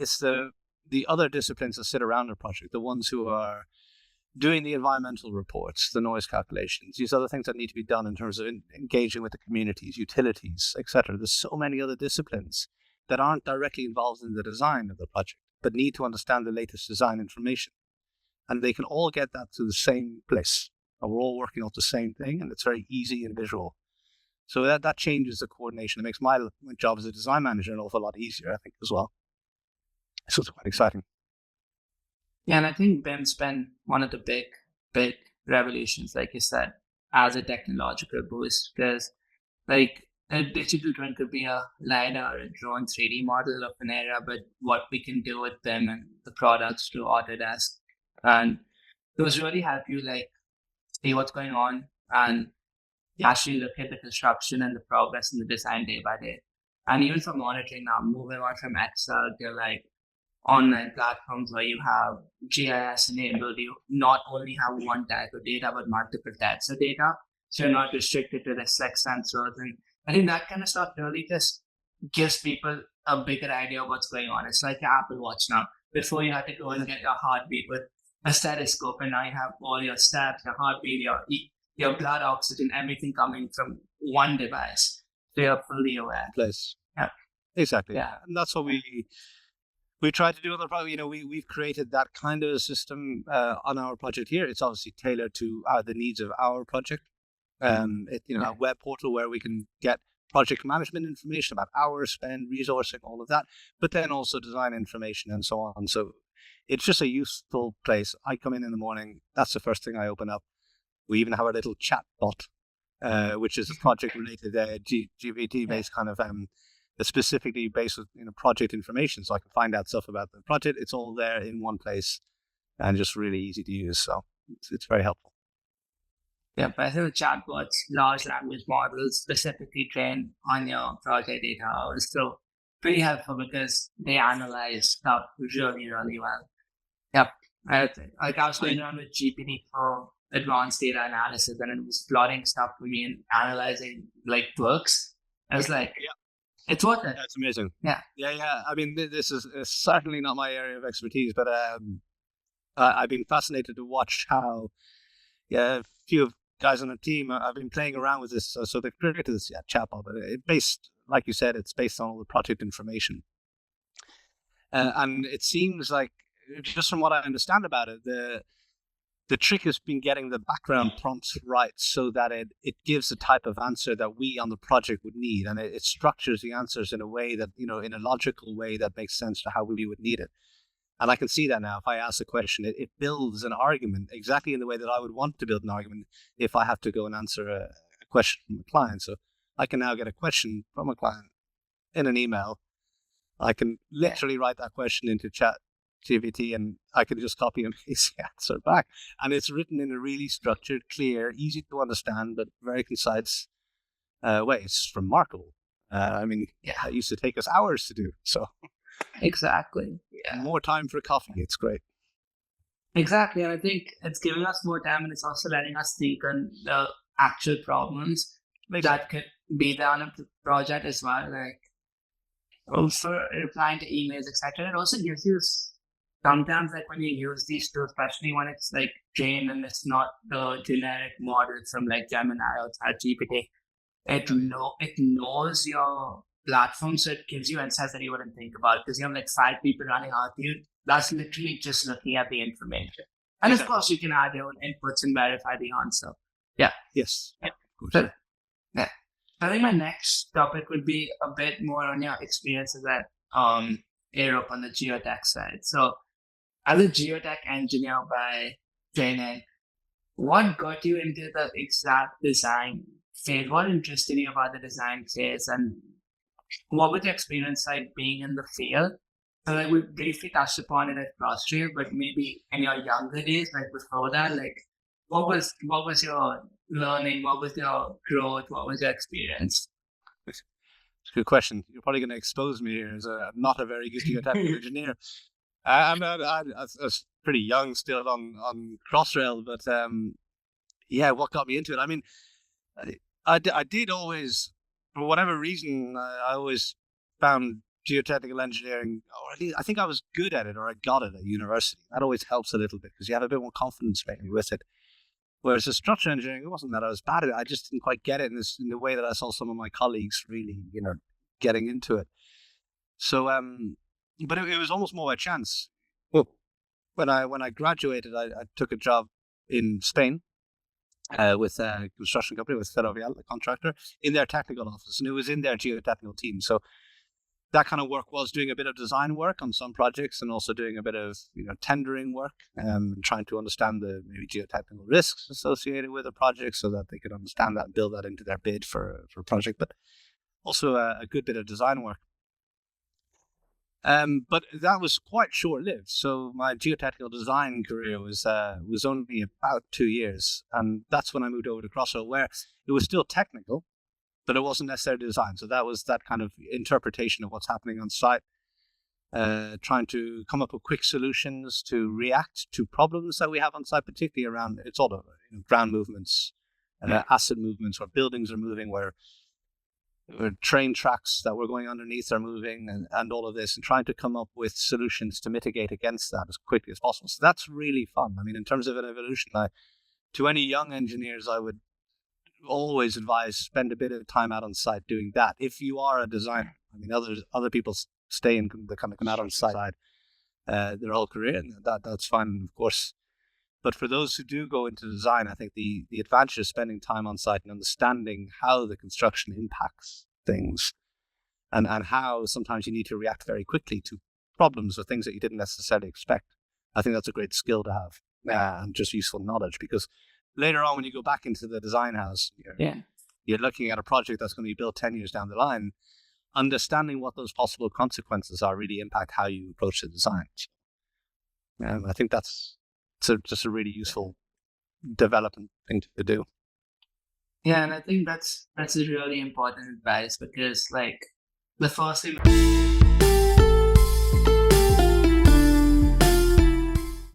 it's the other disciplines that sit around the project, the ones who are doing the environmental reports, the noise calculations, these other things that need to be done in terms of engaging with the communities, utilities, etc. There's so many other disciplines that aren't directly involved in the design of the project, but need to understand the latest design information. And they can all get that to the same place. And we're all working on the same thing, and it's very easy and visual. So that changes the coordination. It makes my job as a design manager an awful lot easier, I think, as well. So it's quite exciting. Yeah, and I think BIM's been one of the big revolutions, like you said, as a technological boost, because like a digital twin could be a LiDAR, a drone 3D model of an area, but what we can do with BIM and the products through Autodesk, and those really help you like see what's going on and actually look at the construction and the progress in the design day by day. And even for monitoring now, moving on from Excel to like online platforms where you have GIS-enabled, you not only have one type of data, but multiple types of data. So you're not restricted to the 6 sensors. And I think that kind of stuff really just gives people a bigger idea of what's going on. It's like your Apple Watch now. Before you had to go and get your heartbeat with a stethoscope, and now you have all your steps, your heartbeat, your blood oxygen, everything coming from one device. So you're fully aware. Place. Yeah. Exactly. Yeah. And that's what we try to do on the project. We've created that kind of a system on our project here. It's obviously tailored to the needs of our project. A web portal where we can get project management information about hours spent, resourcing, all of that, but then also design information and so on. So it's just a useful place. I come in the morning. That's the first thing I open up. We even have a little chat bot, which is a project-related GPT-based kind of specifically based with project information, so I can find out stuff about the project. It's all there in one place and just really easy to use. So it's very helpful. Yeah, but I think the chatbots, large language models specifically trained on your project data are still pretty helpful because they analyze stuff really, really well. Yep. I was playing around with GPT for advanced data analysis, and it was plotting stuff for me and analyzing like books. I was like, it's worth it. That's amazing. Yeah. I mean, this is certainly not my area of expertise, but I've been fascinated to watch how a few guys on the team I've been playing around with this. So they've created this chatbot, but it's based, like you said, it's based on all the project information. And it seems like, just from what I understand about it, the trick has been getting the background prompts right so that it gives the type of answer that we on the project would need. And it structures the answers in a way that, in a logical way that makes sense to how we would need it. And I can see that now. If I ask a question, it builds an argument exactly in the way that I would want to build an argument if I have to go and answer a question from a client. So I can now get a question from a client in an email. I can literally write that question into ChatGPT and I can just copy and paste the answer back. And it's written in a really structured, clear, easy to understand, but very concise way. It's remarkable. It used to take us hours to do. So exactly. Yeah. More time for coffee. It's great. Exactly. And I think it's giving us more time, and it's also letting us think on the actual problems that could be there on a project as well. Like also replying to emails, etc. It also gives you sometimes, like when you use these tools, especially when it's like trained and it's not the generic model from like Gemini or ChatGPT, it knows your platform, so it gives you insights that you wouldn't think about because you have like 5 people running out you. That's literally just looking at the information. And of course, you can add your own inputs and verify the answer. Yeah. Yes. Yeah. So, yeah. I think my next topic would be a bit more on your experiences at Europe on the geotech side. So, as a geotech engineer by training, what got you into the exact design phase? What interested you about the design phase, and what was your experience like being in the field? So like we briefly touched upon it at CrossTrail, but maybe in your younger days, like before that, like what was your learning? What was your growth? What was your experience? It's a good question. You're probably going to expose me here as not a very good geotechnical engineer. I was pretty young still on CrossTrail, but what got me into it? I mean, I did always, for whatever reason, I always found geotechnical engineering, or at least I think I was good at it, or I got it at university. That always helps a little bit because you have a bit more confidence maybe with it. Whereas the structural engineering, it wasn't that I was bad at it. I just didn't quite get it in the way that I saw some of my colleagues really, getting into it. So, but it was almost more by chance. Well, when I graduated, I took a job in Spain with a construction company, with Ferrovial, the contractor, in their technical office, and it was in their geotechnical team. So that kind of work was doing a bit of design work on some projects, and also doing a bit of tendering work, trying to understand the maybe geotechnical risks associated with a project, so that they could understand that and build that into their bid for a project. But also a good bit of design work. But that was quite short-lived. So my geotechnical design career was only about 2 years, and that's when I moved over to Crossrail, where it was still technical, but it wasn't necessarily design. So that was that kind of interpretation of what's happening on site, trying to come up with quick solutions to react to problems that we have on site, particularly around it's all the ground movements, asset movements, where buildings are moving, where train tracks that were going underneath are moving, and all of this, and trying to come up with solutions to mitigate against that as quickly as possible. So that's really fun. I mean, in terms of an evolution, to any young engineers, I would always advise spend a bit of time out on site doing that. If you are a designer, I mean, other people stay in the kind of come out on site their whole career, and that's fine, of course. But for those who do go into design, I think the advantage of spending time on site and understanding how the construction impacts things, and how sometimes you need to react very quickly to problems or things that you didn't necessarily expect. I think that's a great skill to have, and just useful knowledge, because later on when you go back into the design house, you're looking at a project that's going to be built 10 years down the line. Understanding what those possible consequences are really impact how you approach the design. I think that's just a really useful development thing to do. Yeah, and I think that's a really important advice, because like the first thing